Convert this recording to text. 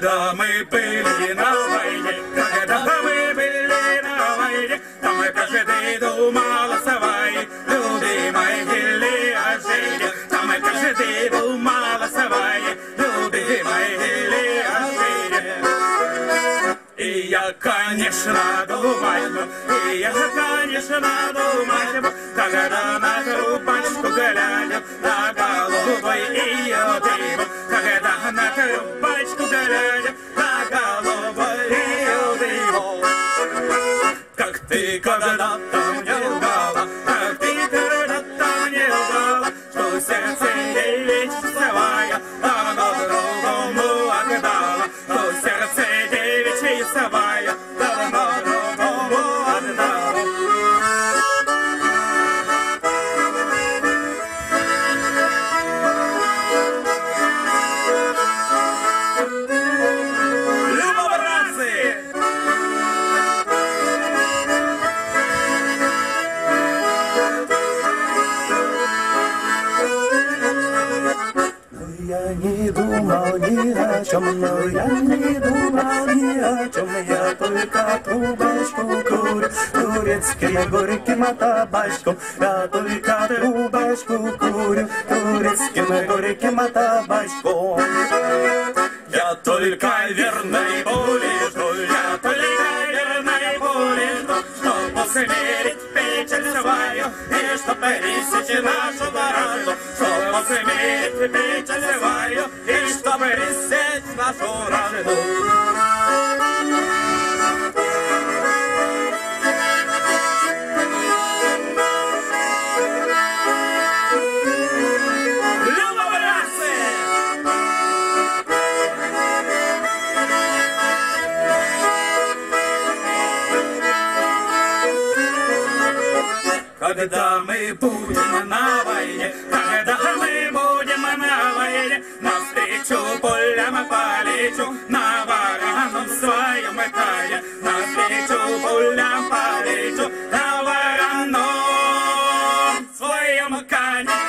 Когда мы были на войне, когда мы были на войне, там мы каждый думал о своей любимой Ильяшине, там мы каждый думал о своей любимой Ильяшине. И я, конечно, думаю, когда на трубочку глядя, на голубой ее дым, когда на трубочку глядя, на голубой ее дым. Как ты когда-то мне лгала, как ты когда-то мне лгала, что сердце девичье оно другому отдало, что сердце девичье давно другому отдало. Я не думал ни о чем, но я не думал ни о чем. Я только трубочку курю, турецким горьким табачком. Я только трубочку курю, турецким горьким табачком. Я только верной пули жду, я только верной пули жду, чтоб усмирить печаль свою и чтоб пересечь нашу дорогу, чтоб усмирить печаль свою и чтоб пересечь нашу дорогу. Когда мы будем на войне, когда мы будем на войне, навстречу полям полечу, на вороном своем коне, навстречу полям полечу, на вороном своем коне.